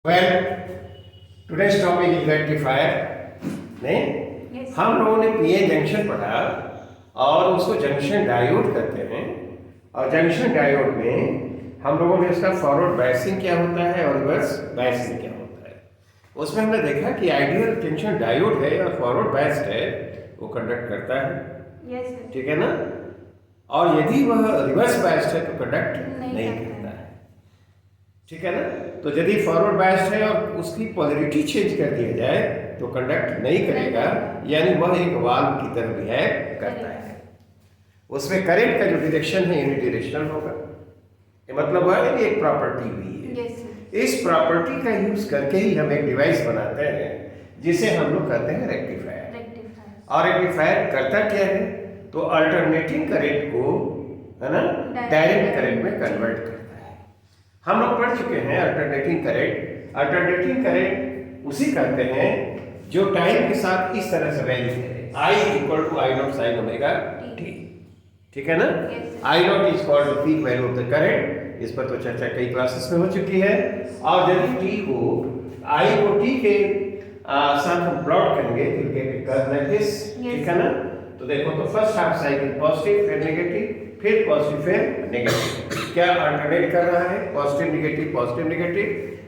Well, today's topic is rectifier. नहीं Yes. हम लोगों ने पीएन जंक्शन पढ़ा और उसको जंक्शन डायोड कहते हैं। और जंक्शन डायोड में हम लोगों ने इसका फॉरवर्ड बायसिंग क्या होता है और रिवर्स बायसिंग क्या होता है। उसमें हमने देखा कि आइडियल जंक्शन डायोड है और फॉरवर्ड बायस्ड है, वो कंडक्ट करता है, Yes, sir. ठीक है ना। और यदि वह रिवर्स बायस्ड है तो कंडक्ट नहीं नहीं करता करता है, ठीक है ना। तो यदि फॉरवर्ड बायस्ड है और उसकी पोलैरिटी चेंज कर दिया जाए तो कंडक्ट नहीं करेगा, यानी वह एक वाल्व की तरह बिहेव करता है। उसमें करंट का जो डायरेक्शन है यूनिडायरेक्शनल होगा। ये मतलब हुआ है कि एक प्रॉपर्टी हुई है। Yes, sir. इस प्रॉपर्टी का यूज करके ही हम एक डिवाइस बनाते हैं जिसे हम लोग कहते हैं रेक्टिफायर। Rectifier. और रेक्टिफायर करता क्या है, तो अल्टरनेटिंग करंट को, है ना, डायरेक्ट करंट में कन्वर्ट करता है। हम लोग पढ़ चुके हैं अल्टरनेटिंग करंट। अल्टरनेटिंग करंट उसी कहते हैं जो टाइम के साथ इस तरह से वैल्यू है, I equal to I naught sine omega t, ठीक है ना। Yes, sir. I naught is called the peak value of the current. इस पर तो चर्चा कई क्लासेस में हो चुकी है। और यदि टी को, आई को टी के साथ हम प्लॉट करेंगे तो गेट कर्व लाइक दिस, ठीक है ना। तो देखो, तो फर्स्ट हाफ साइकिल पॉजिटिव फिर नेगेटिव, फिर पॉजिटिव फिर नेगेटिव, क्या अल्टरनेट कर रहा है, पॉजिटिव नेगेटिव।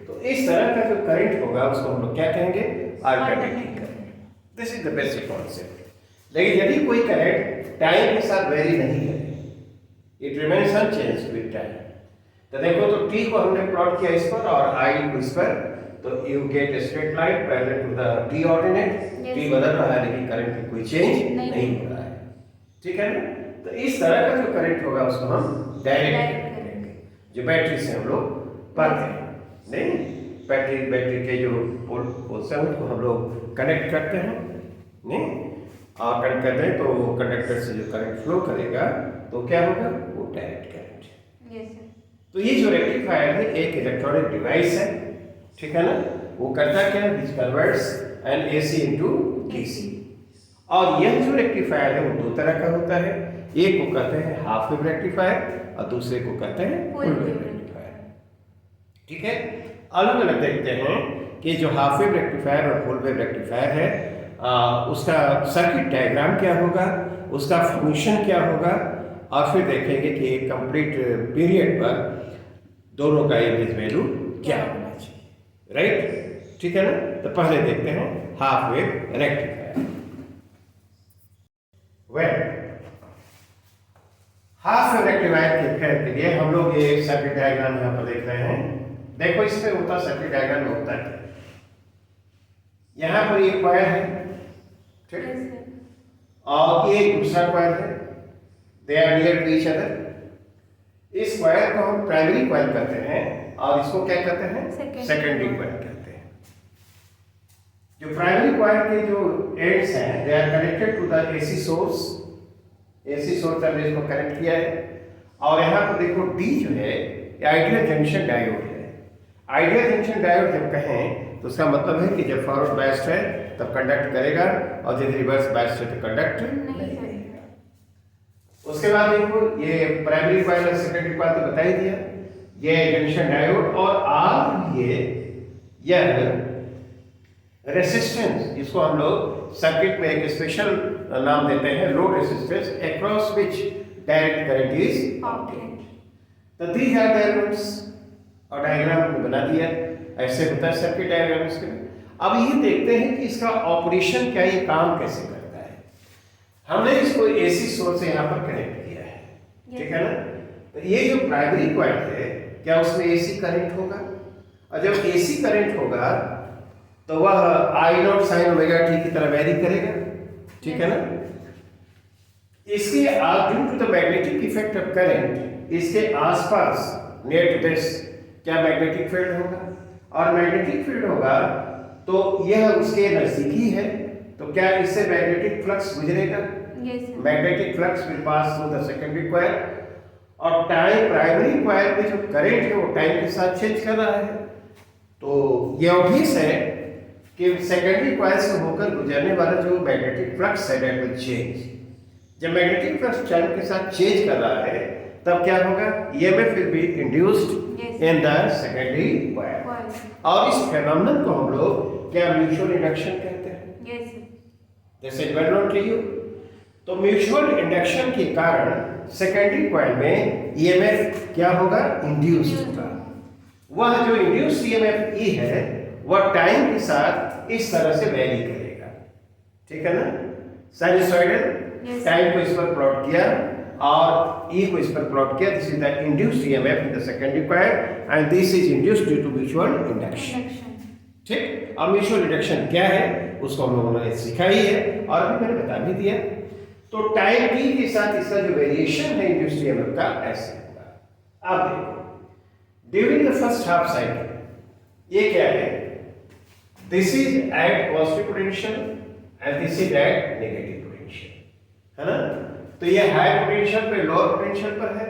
तो इस तरह का जो करंट होगा उसको हम लोग क्या कहेंगे, alternating current. This is the basic concept. लेकिन यदि कोई करंट टाइम के साथ वेरी नहीं है, it remains unchanged with time, तो देखो, तो टी को हमने प्लॉट किया इस पर और आई को इस पर, तो you get a straight line parallel to the t ordinate. Yes. T बदल रहा है लेकिन करंट में कोई चेंज नहीं हो रहा है, ठीक है ना। तो इस तरह का जो करंट होगा उसको हम डायरेक्ट करंट कहेंगे, जो बैटरी से हम लोग पढ़ते हैं। नहीं, बैटरी के जो पोल्स हैं उनको हम लोग कनेक्ट करते हैं, नहीं, और कनेक्ट करते हैं तो कंडक्टर से जो करंट फ्लो करेगा तो क्या होगा, वो डायरेक्ट करंट। Yes, sir. तो ये जो रेक्टिफायर है एक इलेक्ट्रॉनिक डिवाइस है, ठीक है ना। वो करता क्या है, which converts N AC into DC. और यह जो रेक्टिफायर है वो दो तरह का होता है। एक को कहते हैं हाफ वेव रेक्टिफायर और दूसरे को कहते हैं फुल वेव रेक्टिफायर, ठीक है। अलग अलग देखते हैं कि जो हाफ वेव रेक्टिफायर और फुल वेव रेक्टिफायर है उसका सर्किट डायग्राम क्या होगा, उसका फंक्शन क्या होगा, और फिर देखेंगे कि एक कंप्लीट पीरियड पर दोनों का एवरेज वैल्यू क्या होना चाहिए, राइट, ठीक है ना। तो पहले देखते हैं half wave rectifier. Well, half wave rectifier के लिए हम लोग ये सर्किट डायग्राम यहाँ पर देख रहे हैं। देखो, इसमें होता सर्किट डायग्राम में होता है, यहाँ पर एक कॉइल है, ठीक, Yes, sir. और ये दूसरा कॉइल है, they are near to each other. इस कॉइल को हम प्राइमरी कॉइल कहते हैं और इसको क्या कहते हैं, सेकेंडरी कॉइल कहते हैं। जो प्राइमरी कॉइल के जो एंड्स हैं they are connected to the AC source. AC source हमने इसको कनेक्ट किया है। और यहाँ पर देखो डी जो है ये आइडियल जंक्शन डायोड है। आइडियल जंक्शन डायोड जब कहें तो उसका मतलब है कि जब फॉरवर्ड बायस्ड है तब कंडक्ट करेगा और जब रिवर्स बायस्ड है तो कंडक्ट नहीं करेगा। उसके बाद देखो, ये प्राइमरी कॉइल और सेकेंडरी कॉइल तो बता ही दिया, ये जंक्शन डायोड। और आर यह रेसिस्टेंस, जिसको हम लोग सर्किट में एक स्पेशल नाम देते हैं, load resistance across which direct current is obtained. तो दीज आर द एलिमेंट्स, और डायग्राम को बना दिया। ऐसे होता है सर्किट डायग्राम इसके। अब ये देखते हैं कि इसका ऑपरेशन क्या, ये काम कैसे करता है। हमने इसको एसी सोर्स से यहाँ पर कनेक्ट किया है, ठीक है ना। तो ये जो प्राइमरी कॉइल है, क्या उसमें एसी करंट होगा, और जब एसी करंट होगा तो वह I naught sine omega t की तरह वेरी करेगा, ठीक है ना। इसके due to the magnetic effect of current, इसके आसपास नियर टू दिस क्या मैग्नेटिक फील्ड होगा, और मैग्नेटिक फील्ड होगा तो यह उसके नजदीकी है, तो क्या इससे मैग्नेटिक फ्लक्स गुजरेगा। Yes, sir. Magnetic flux will pass through the secondary coil. और टाइम प्राइमरी कॉइल में जो करंट है वो टाइम के साथ चेंज कर रहा है, तो ये ऑब्वियस है कि सेकेंडरी कॉइल से होकर गुजरने वाला जो मैग्नेटिक फ्लक्स है दैट विल चेंज। जब मैग्नेटिक फ्लक्स टाइम के साथ चेंज कर रहा है तब क्या होगा, EMF will be induced Yes. in the secondary coil. और इस फेनोमेनन को हम लोग क्या म्यूचुअल इंडक्शन कहते हैं। Yes sir. This is well known to you. तो म्यूचुअल इंडक्शन के कारण सेकेंडरी कॉइल में ईएमएफ क्या होगा, इंड्यूस्ड होगा। वह जो इंड्यूस्ड ईएमएफ ई है वह टाइम के साथ इस तरह से वैरी करेगा, ठीक है ना। साइनसॉइडल टाइम को इस पर प्लॉट किया और ई को इस पर प्लॉट किया। This is the induced EMF in the secondary coil and this is induced due to mutual induction. ठीक, और म्यूचुअल इंडक्शन क्या है उसको हम लोगों ने सीखा ही है और अभी मैंने बता भी दिया। तो टाइम टी के साथ इसका जो वेरिएशन है इंड्यूस्ड ईएमएफ का ऐसे होगा। अब देखो during the first half cycle ये क्या है, this is at positive potential and this is at negative potential, है ना। तो ये हाई पोटेंशियल पे लोअर पोटेंशियल पर है,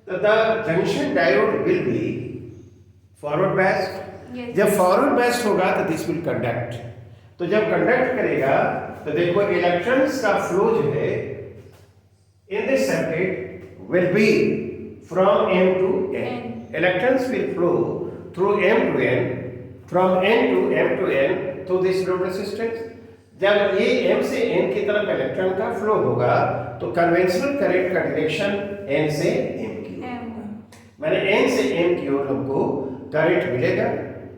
तो the junction diode will be forward biased. जब फॉरवर्ड बायस्ड होगा तो दिस विल कंडक्ट। तो जब कंडक्ट करेगा तो देखो इलेक्ट्रॉन्स का फ्लो जो है in this circuit will be from m to n। Electrons will flow through m to n, from n to n through this load resistance. जब ये m से n की तरफ इलेक्ट्रॉन का फ्लो होगा तो कन्वेंशनल करंट का डायरेक्शन n से m की ओर, माने n से m की ओर हमको करंट मिलेगा।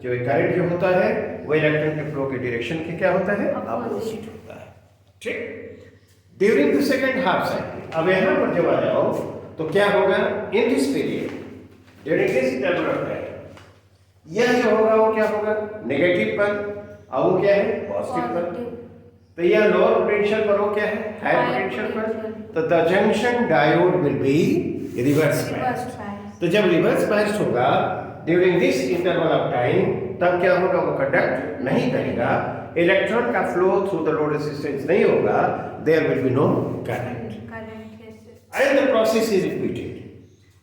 जो करंट जो होता है वो इलेक्ट्रॉन के फ्लो के डायरेक्शन के क्या होता है, अपोजिट होता है। ठीक, during the second half cycle अब यहां पर जब आ जाओ तो क्या होगा, in this period during this interval of time यह जो होगा वो क्या होगा, नेगेटिव पर, और वो क्या है, पॉजिटिव पर। तो यह लोअर पोटेंशियल पर, वो क्या है, हाई पोटेंशियल पर। तो the junction diode will be reverse biased. तो जब रिवर्स बायस्ड होगा during this interval of time तब क्या होगा, वो कंडक्ट नहीं करेगा, इलेक्ट्रॉन का flow through the load resistance नहीं होगा, there will be no current and the process is repeated.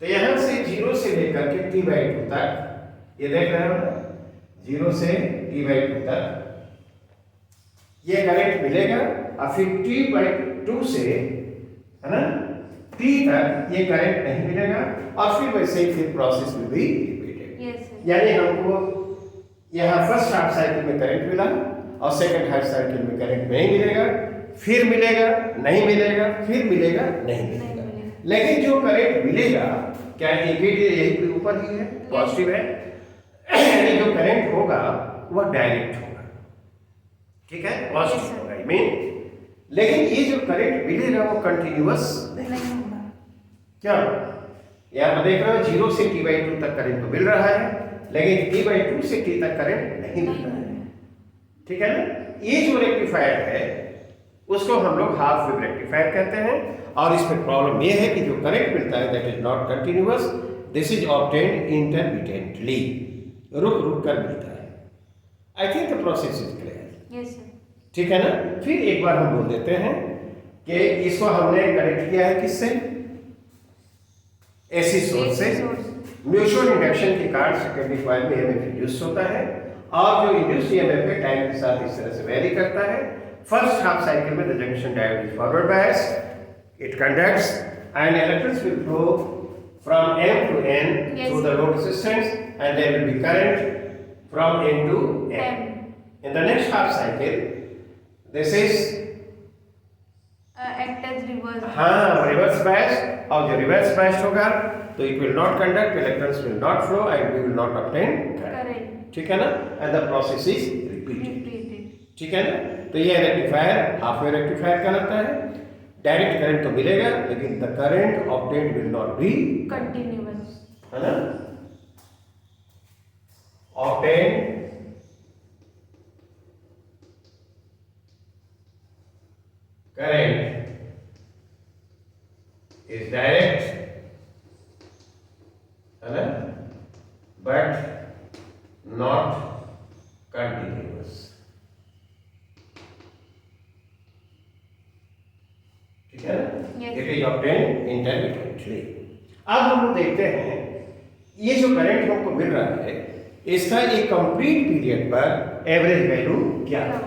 तो यहां से 0 से लेकर के T/2 तक ये देख रहे हो ना, 0 से T/2 तक ये करंट मिलेगा और फिर T/2 से, है ना, T तक ये करंट नहीं मिलेगा और फिर वैसे ही फिर प्रोसेस विल बी रिपीटेड। यानी हमको यहाँ फर्स्ट हाफ साइकिल में करंट मिला और सेकंड हाफ साइकिल में करंट नहीं मिलेगा, फिर मिलेगा नहीं मिलेगा, फिर मिलेगा नहीं मिलेगा। लेकिन जो करंट मिलेगा क्या यही पे ऊपर ही है, पॉजिटिव है, यानी जो करंट होगा वह डायरेक्ट होगा, ठीक है, पॉजिटिव होगा, आई मीन। लेकिन ये जो करंट मिलेगा वो कंटिन्यूअस नहीं होगा। क्या यहाँ पर देख रहे हो 0 से T/2 तक करंट तो मिल रहा है लेकिन T/2 से T तक करंट नहीं मिल रहा है, ठीक है ना। ये जो रेक्टिफायर है उसको हम लोग हाफ वेव रेक्टिफायर कहते हैं और इसमें प्रॉब्लम ये है कि जो करंट मिलता है that is not continuous, this is obtained intermittently, रुक रुक कर मिलता है। I think the process is clear, yes sir, ठीक है ना। फिर एक बार हम बोल देते हैं कि इसको हमने कनेक्ट किया है किससे, एसी सोर्स से। म्यूचुअल इंडक्शन के कारण सेकेंडरी कॉइल में ईएमएफ इंड्यूस होता है और जो इंड्यूस्ड ईएमएफ है टाइम के साथ इस तरह से वेरी करता है। फर्स्ट हाफ साइकिल में the junction diode is forward biased, it conducts and electrons will flow from M to N through the load resistance and there will be current from N to M. In the next half cycle, this is act as reverse. हाँ, reverse bias, और जो reverse bias होगा तो it will not conduct, electrons will not flow and we will not obtain current. ठीक है ना, and the process is repeated. ठीक है ना। तो ये रेक्टिफायर हाफ वेव रेक्टिफायर कहलाता है। डायरेक्ट करंट तो मिलेगा लेकिन the current obtained will not be continuous, है ना। ऑब्टेन्ड करंट इज डायरेक्ट, है ना, बट नॉट कंटिन्यूअस, ठीक है ना। It is obtained intermittently. अब हम लोग देखते हैं ये जो करंट हमको मिल रहा है इसका एक कंप्लीट पीरियड पर एवरेज वैल्यू क्या है।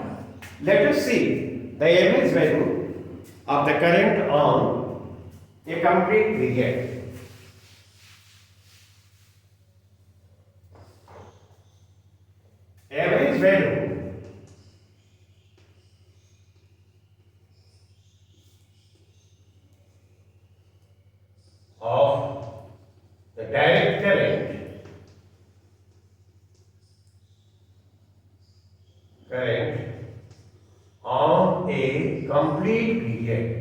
Let us see the average value of the current on a complete period. Average value of the direct current on a complete period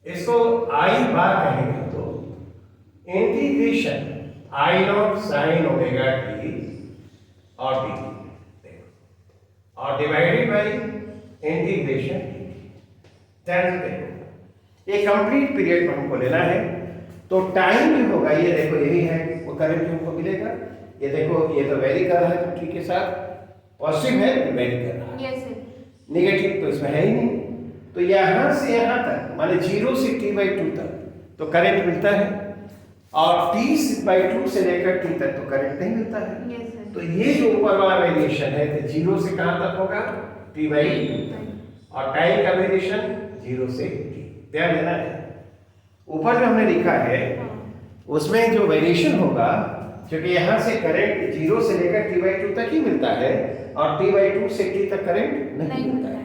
इसको आई बार कहेंगे तो इंटीग्रेशन आई नॉट साइन ओमेगा टी और D और divided by integration एक complete period पर हमको लेना है तो टाइम जो होगा ये देखो यही है वो करंट जो हमको मिलेगा। ये देखो ये तो वेरी कर रहा है टी के साथ, पॉजिटिव है तो वेरी कर रहा है, यस सर। नेगेटिव तो इसमें है ही नहीं। तो यहाँ से यहाँ तक माने 0 से t/2 तक तो करंट मिलता है और t/2 से लेकर t तक तो करंट नहीं मिलता है। Yes sir. तो ये जो ऊपर वाला वेरिएशन है तो 0 से कहाँ तक होगा t/2 तक और टाइम का वेरिएशन 0 से t। ध्यान देना है ऊपर जो हमने लिखा है उसमें जो वेरिएशन होगा क्योंकि यहाँ से करंट 0 से लेकर t/2 तक ही मिलता है और t/2 से t तक करंट नहीं मिलता है।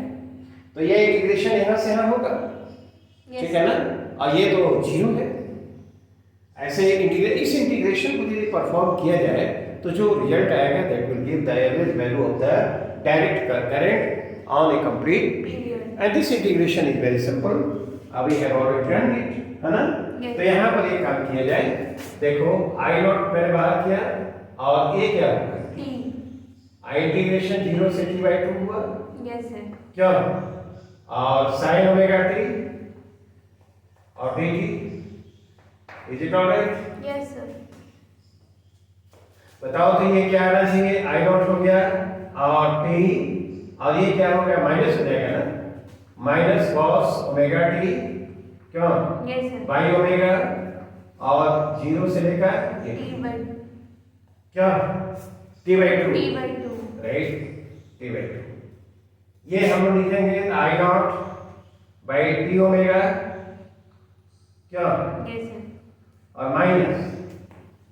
तो ये इंटीग्रेशन यहाँ से यहाँ होगा, ठीक है ना, और ये तो 0 है। ऐसे इस इंटीग्रेशन को यदि परफॉर्म किया जाए तो जो रिजल्ट आएगा that will give the average value of the direct current on a complete period and this integration is very simple. We have already done it, है ना। तो यहाँ पर एक काम किया जाए, देखो आई नॉट मैंने बाहर किया और ये क्या होगा t। आई इंटीग्रेशन 0 से t/2 हुआ, यस सर। क्यों, और sin ओमेगा t और dt, is it alright? Yes sir. बताओ तो ये क्या आना चाहिए, आई नॉट हो गया और t और ये क्या हो गया माइनस हो जाएगा ना, माइनस cos ओमेगा t, क्यों, यस सर। बाई ओमेगा और 0 से लेकर t/2 क्या t/2 राइट, t/2। ये हम लोग लिखेंगे आई नॉट बाई टी ओमेगा, क्या, यस सर। और माइनस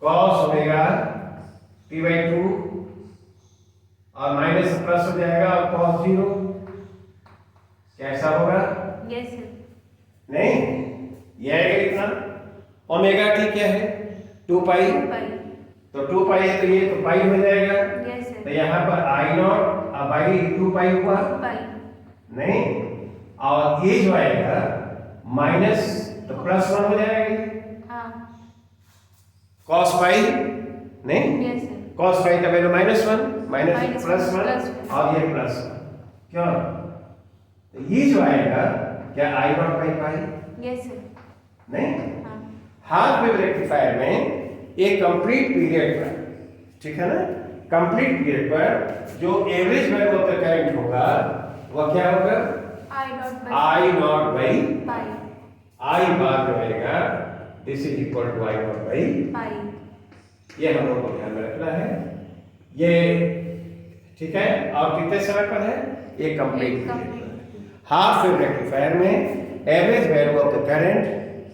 cos ओमेगा t/2 और माइनस प्लस हो जाएगा और cos 0 कैसा होगा, यस सर। नहीं ये आएगा कितना, ओमेगा टी क्या है 2 पाई, तो 2 पाई है तो ये तो पाई हो जाएगा। यस तो सर। यहाँ पर आई नॉट बाई 2 पाई हुआ, नहीं, और ये जो आएगा माइनस तो प्लस 1 हो जाएगा, हाँ। cos पाई, नहीं, यस सर। cos पाई का value -1 minus Minus plus plus 1 और ये प्लस 1, क्यों, तो ये जो आएगा क्या I naught by pi, yes sir. नहीं, हाँ। हाफ वेव रेक्टिफायर में एक कंप्लीट पीरियड पर, ठीक है ना, कंप्लीट पीरियड पर जो average value of the current होगा वह क्या होगा, आई naught by pi. I bar जो आएगा this is equal to I naught by pi. ये हम लोग को ध्यान में रखना है ये, ठीक है। और कितने समय पर है, एक कंप्लीट हाफ वेव रेक्टिफायर में average value of the current,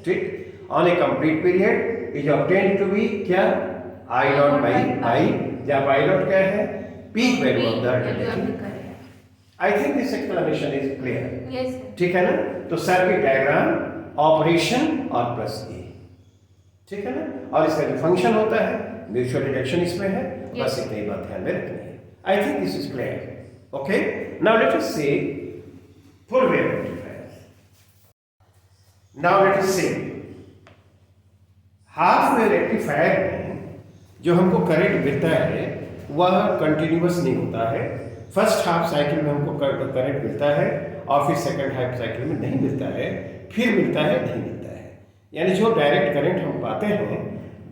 ठीक, on a complete period is obtained to be क्या, आई नॉट बाई आई, जब आई नॉट क्या है peak value of the, I think this explanation is clear, yes sir. ठीक है ना। तो सर्किट डायग्राम, ऑपरेशन और प्लस ए, ठीक है ना, और इसका जो फंक्शन होता है म्यूचुअल रिडक्शन इसमें है, बस इतनी बात ध्यान में रखनी है। I think this is clear, okay. Now let us see full wave rectifier. Now let us see half wave rectifier में जो हमको करंट मिलता है वह कंटिन्यूअस नहीं होता है। फर्स्ट हाफ साइकिल में हमको करंट मिलता है और फिर सेकंड हाफ साइकिल में नहीं मिलता है, फिर मिलता है नहीं मिलता है। यानी जो डायरेक्ट करंट हम पाते हैं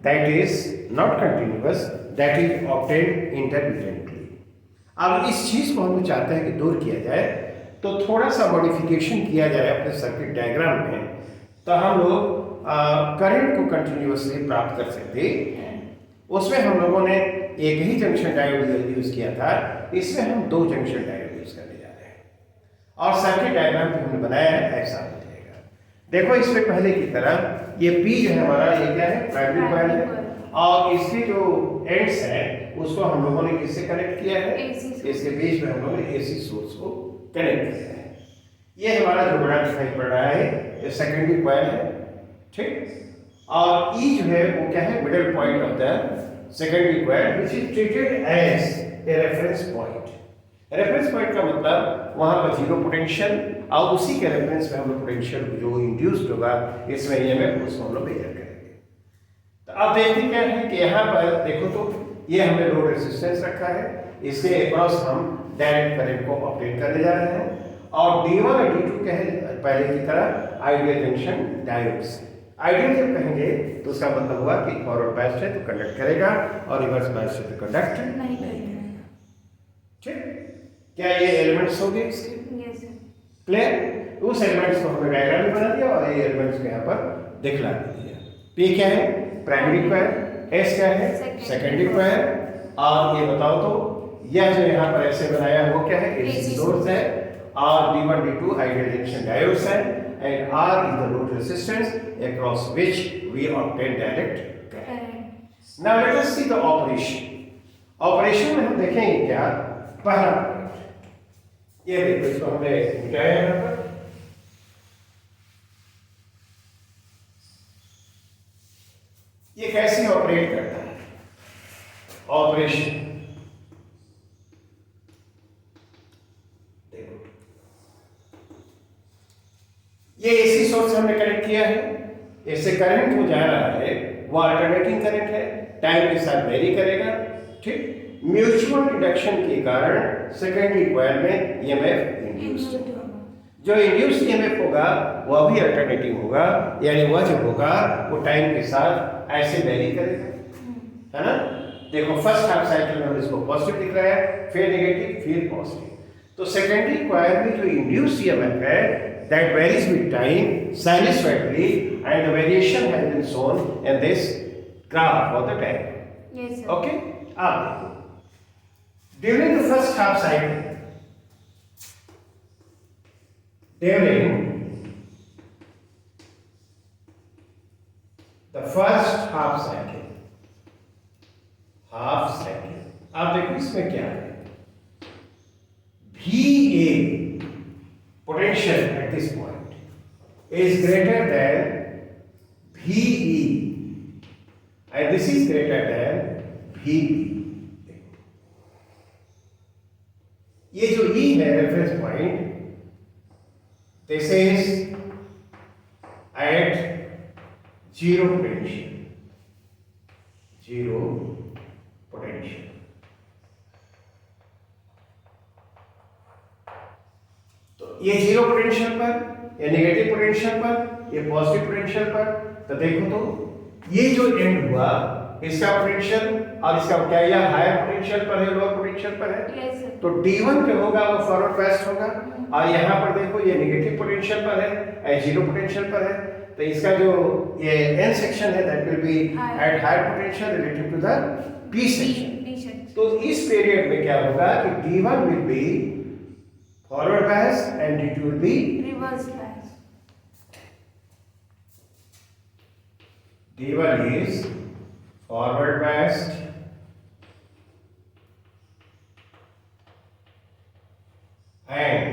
that is not continuous, that is obtained intermittently. अब इस चीज को हम चाहते हैं कि दूर किया जाए तो थोड़ा सा मॉडिफिकेशन किया जाए अपने सर्किट डायग्राम में, तो हम लोग करंट को कंटिन्यूअसली प्राप्त कर सकते। उसमें हम लोगों ने एक ही जंक्शन डायोड यूज किया था, इसमें हम 2 जंक्शन डायोड यूज करने जा रहे हैं और सर्किट डायग्राम जो हमने बनाया है ऐसा हो जाएगा। देखो इसमें पहले की तरह ये P जो है हमारा, ये क्या है, प्राइमरी कॉइल है, और इसके जो एंड्स है उसको हम लोगों ने किससे कनेक्ट किया है, इसके बीच में हम लोगों ने AC सोर्स को कनेक्ट किया है। ये हमारा जो बड़ा दिखाई पड़ रहा है ये सेकेंडरी कॉइल है, ठीक। और E जो है वो क्या है, middle point of the secondary coil which is treated as a reference point. Reference point का मतलब वहां पर जीरो पोटेंशियल, और उसी के रेफरेंस में हम लोग पोटेंशियल जो इंड्यूस्ड होगा इसमें EMF उसको हम लोग मेजर करेंगे। तो अब देखते क्या है कि यहाँ पर देखो तो ये हमने लोड रेजिस्टेंस रखा है, इसके अक्रॉस हम डायरेक्ट करंट को ऑपरेट करने जा रहे हैं, और D1 और D2 क्या है, पहले की तरह आइडियल जंक्शन डायोड्स। आइडियल जब कहेंगे तो उसका मतलब हुआ कि फॉरवर्ड बायस्ड है तो कंडक्ट करेगा और रिवर्स बायस्ड है तो कंडक्ट नहीं करेगा, ठीक। क्या ये एलिमेंट्स हो गए इसके? Yes sir. क्लियर? उस एलिमेंट्स को हमने डायग्राम में बना दिया और ये एलिमेंट्स को यहाँ पर दिखला दिया। P क्या है, प्राइमरी कॉइल, S क्या है, सेकेंडरी कॉइल, और ये बताओ तो यह जो यहाँ पर ऐसे बनाया वो क्या है, AC सोर्स है, और D1 D2 ideal junction diodes है, and R is the load resistance across which we obtain direct current. Now let us see the operation. Operation में हम देखेंगे क्या, पहला ये देखो, इसको हमने मिटाया यहाँ पर, ये कैसे ऑपरेट करता है ऑपरेशन, देखो ये AC सोर्स हमने कनेक्ट किया है, इससे करंट जो जा रहा है वो अल्टरनेटिंग करंट है, टाइम के साथ वेरी करेगा, ठीक। म्यूचुअल इंडक्शन के कारण सेकेंडरी कॉइल में EMF इंड्यूस्ड होगा, जो इंड्यूस्ड EMF होगा वह भी अल्टरनेटिंग होगा, यानी वह जो होगा वो टाइम के साथ ऐसे वेरी करेगा, है ना। देखो फर्स्ट हाफ साइकिल में हम इसको पॉजिटिव दिख रहा है, फिर नेगेटिव, फिर पॉजिटिव। तो सेकेंडरी कॉइल में जो इंड्यूस्ड EMF है that varies with time sinusoidally, and the variation has been shown in this graph for the time. Yes sir. Okay, अब during the first half cycle, during the first half cycle, अब देखो इसमें क्या है, VA potential at this point is greater than VE, and this is greater than VB. ये जो E है reference point, this is at zero potential, zero potential. तो ये जीरो पोटेंशियल पर, ये नेगेटिव पोटेंशियल पर, ये पॉजिटिव पोटेंशियल पर। तो देखो तो ये जो एंड हुआ इसका पोटेंशियल और इसका क्या, यह हायर पोटेंशियल पर है, लोअर पोटेंशियल पर है। yes, तो D1 जो होगा वो फॉरवर्ड बायस्ड होगा, और यहाँ पर देखो ये नेगेटिव पोटेंशियल पर है, जीरो पोटेंशियल पर है। तो इसका जो ये N सेक्शन है that will be at higher potential relative to the P section. तो इस पीरियड में क्या होगा कि D1 will be forward biased and D2 will be reverse biased. D1 is forward biased and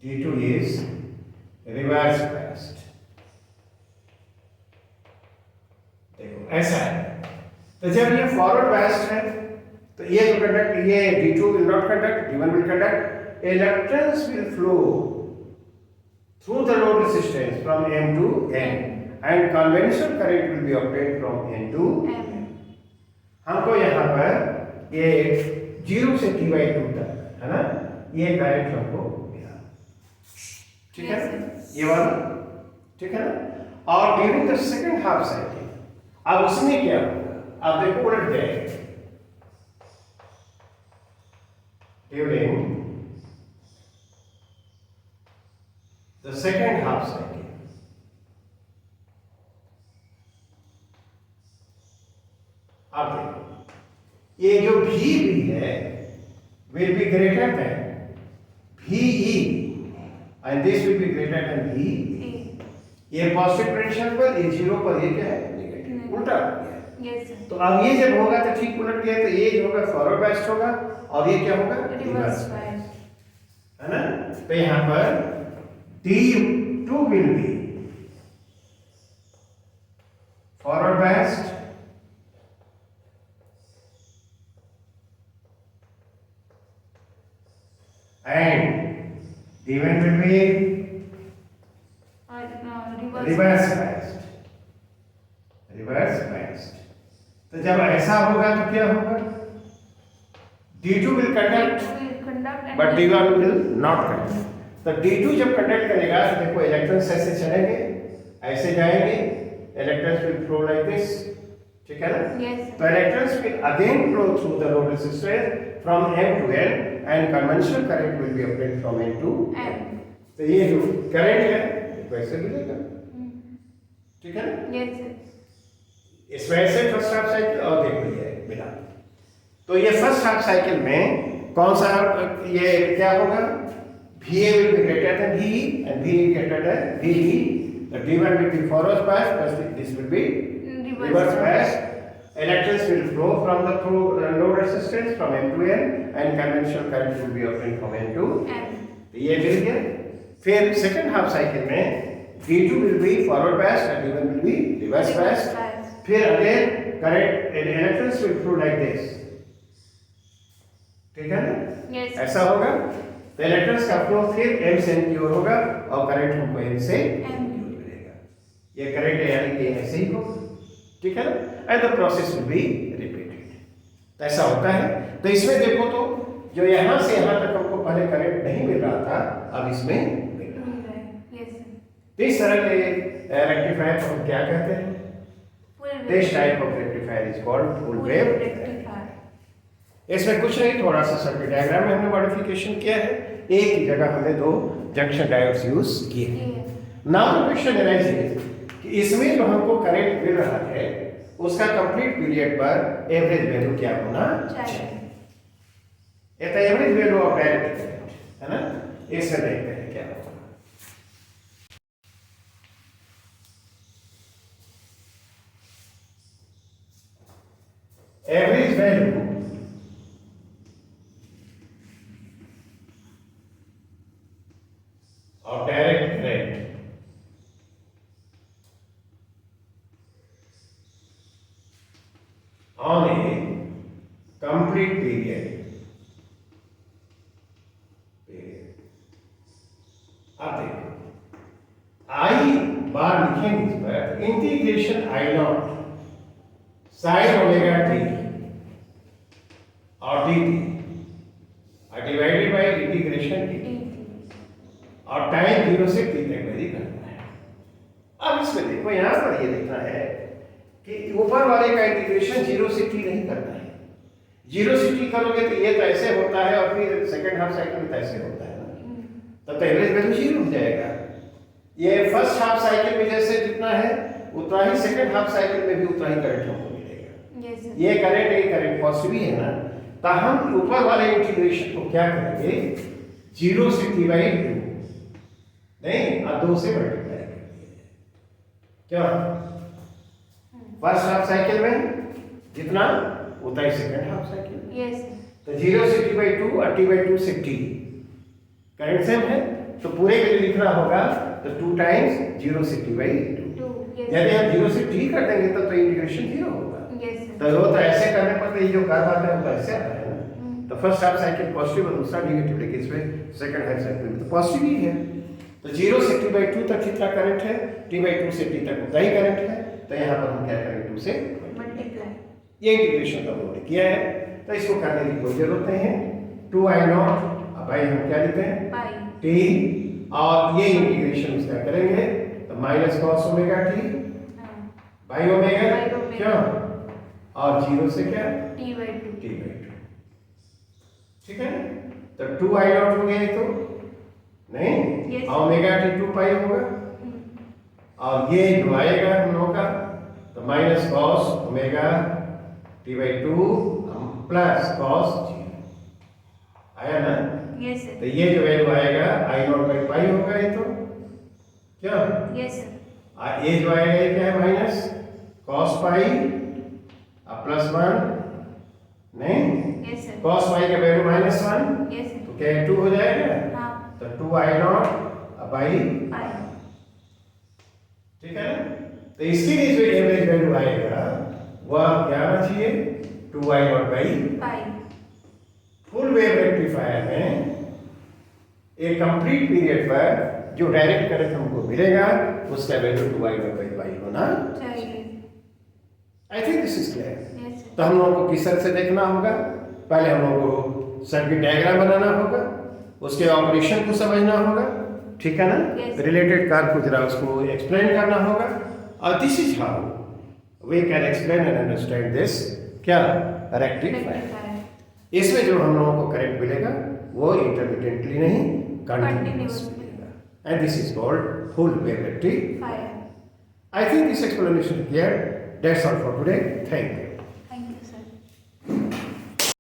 D2 is reverse biased। देखो ऐसा है, तो जब ये फॉरवर्ड बायस्ड है तो ये जो कंडक्ट, ये D2 will not conduct, D1 will conduct, electrons will flow through the load resistance from M to N and conventional current will be obtained from N to M। हमको यहाँ पर ये 0 से T/2 तक है ना, ये करंट हमको मिला, ठीक है ये वाला, ठीक है ना। और during the second half cycle अब उसमें क्या होगा, अब देखो उलट जाएगा। During the second half cycle अब देखो ये जो VB है will be greater than VE and this will be greater than V। ये पॉजिटिव पोटेंशियल पर, ये जीरो पर, ये क्या है नेगेटिव, उल्टा हो गया। Yes sir. तो अब ये जब होगा तो ठीक उलट गया, तो ये जो होगा फॉरवर्ड बायस्ड होगा और ये क्या होगा रिवर्स बायस्ड, है ना। तो यहाँ पर D2 will be forward biased and D1 will be reverse biased, reverse biased। तो जब ऐसा होगा तो क्या होगा, D2 will conduct but D1 will not conduct। तो D2 जब कंडक्ट करेगा तो देखो इलेक्ट्रॉन्स ऐसे चलेंगे, ऐसे जाएंगे, electrons will flow like this, ठीक है ना। Yes। तो electrons will again flow through the node resistors from M to N and conventional current will be obtained from N to M। तो ये जो करंट है वैसे मिलेगा, ठीक है ना। Yes sir. इस वजह से फर्स्ट हाफ साइकिल और देखो ये मिला। तो ये फर्स्ट हाफ साइकिल में कौन सा ये क्या होगा, VA will be greater than VE and VE greater than VE। The D1 will be forward bias plus this will be reverse bias। Electrons will flow from the node resistance from M to N and conventional current will be obtained from N to M। तो ये मिल गया। फिर second half cycle में D2 will be forward biased and D1 will be reverse biased। फिर again current electrons will flow like this, ठीक है ना। Yes। ऐसा होगा तो इलेक्ट्रॉन्स का फ्लो फिर M से N की ओर होगा और करंट हमको M से N की ओर मिलेगा। ये करंट यानी कि ऐसे ही होगा, ठीक है ना। And the process will be repeated. तो ऐसा होता है। तो इसमें देखो तो जो यहाँ से यहाँ तक हमको पहले करंट नहीं मिल रहा था, अब इसमें मिल रहा है। Yes sir. तो इस तरह के रेक्टिफायर को हम क्या कहते हैं, this type of rectifier is called full wave rectifier. इसमें कुछ नहीं, थोड़ा सा सर्किट डायग्राम में हमने मॉडिफिकेशन किया है, एक ही जगह हमने दो जंक्शन डायोड्स यूज किए हैं। नाउ क्वेश्चन अराइज कि इसमें जो हमको करंट मिल रहा है उसका कंप्लीट पीरियड पर एवरेज वैल्यू क्या होना चाहिए। ये तो average value of direct current है ना, इसमें देखते हैं क्या होगा। Average value of direct current on a complete period। अब देखो I बार लिखेंगे इस पर integration I not sine omega t और dt divided by integration dt और टाइम 0 से t तक वेरी करना है। अब इसमें देखो यहाँ पर ये देखना है कि ऊपर वाले का इंटीग्रेशन 0 से t नहीं करना है। 0 से t करोगे तो ये तो ऐसे होता है और फिर सेकंड हाफ साइकिल में तो ऐसे होता है ना, तब तो एवरेज वैल्यू 0 हो जाएगा। ये फर्स्ट हाफ साइकिल में जैसे जितना है उतना ही सेकंड हाफ साइकिल में भी उतना ही करंट हमको मिलेगा। ये करंट पॉजिटिव ही है ना, तो हम ऊपर वाले इंटीग्रेशन को क्या करेंगे, 0 से t बाई 2 नहीं और 2 से मल्टीप्लाई करेंगे। क्या फर्स्ट हाफ साइकिल में जितना उतना ही सेकंड हाफ साइकिल। यस। तो 0 से t बाई 2 और t बाई 2 से t करंट सेम है, तो पूरे के लिए लिखना होगा तो 2 टाइम्स 0 से t बाई 2। यदि हम 0 से t कर देंगे तो इंटीग्रेशन 0 होगा। तो वो तो ऐसे करने पर तो ये जो कर्व आता है वो ऐसे आता है ना। तो फर्स्ट हाफ साइकिल पॉजिटिव और दूसरा नेगेटिव, लेकिन इसमें सेकंड हाफ साइकिल में तो पॉजिटिव ही है। तो 0 से t बाई 2 तक कितना करंट है, t बाई 2 से t तक उतना ही करंट है। तो यहाँ पर हम क्या करेंगे 2 से मल्टीप्लाई। ये इंटीग्रेशन तो हमने किया है, तो इसको करने की कोई जरूरत नहीं है। 2i नॉट अब भाई हम क्या लिखते हैं t और ये इंटीग्रेशन उसका करेंगे तो minus cos omega t by omega क्यों और 0 से क्या t बाई 2, ठीक है। तो 2i नॉट हो गया ये तो नहीं, ओमेगा t 2 पाई होगा और ये जो आएगा हम लोगों का तो minus cos omega t by 2 plus cos 0 आया ना। Yes, तो sir. ये जो वैल्यू आएगा आई नॉट बाई पाई होगा ये तो क्या Yes, sir. ये जो आएगा ये क्या है माइनस कॉस पाई प्लस 1 नहीं Yes, sir. कॉस पाई का वैल्यू माइनस 1 Yes, sir. तो क्या 2 हो जाएगा हाँ. तो 2 आई नॉट बाई Pi. ठीक है ना तो इसके लिए जो एवरेज वैल्यू आएगा वह क्या आना चाहिए 2 I naught by Pi. Full wave rectifier में एक कंप्लीट पीरियड पर जो डायरेक्ट करंट हमको मिलेगा उसका वैल्यू 2 आई नॉट बाई पाई होना चाहिए. आई think this is clear Yes, sir. तो हम लोगों को किस तरह से देखना होगा पहले हम लोगों को सर्किट डायग्राम बनाना होगा उसके ऑपरेशन को समझना होगा ठीक है ना Yes. रिलेटेड कार को जरा उसको एक्सप्लेन करना होगा और this is how we can explain and understand this क्या रेक्टिफायर Rectifier. इसमें जो हम लोगों को करंट मिलेगा वो इंटरमिटेंटली नहीं कंटिन्यूअस Continuous मिलेगा and this is called full wave rectifier Fire. I think this explanation clear that's all for today thank you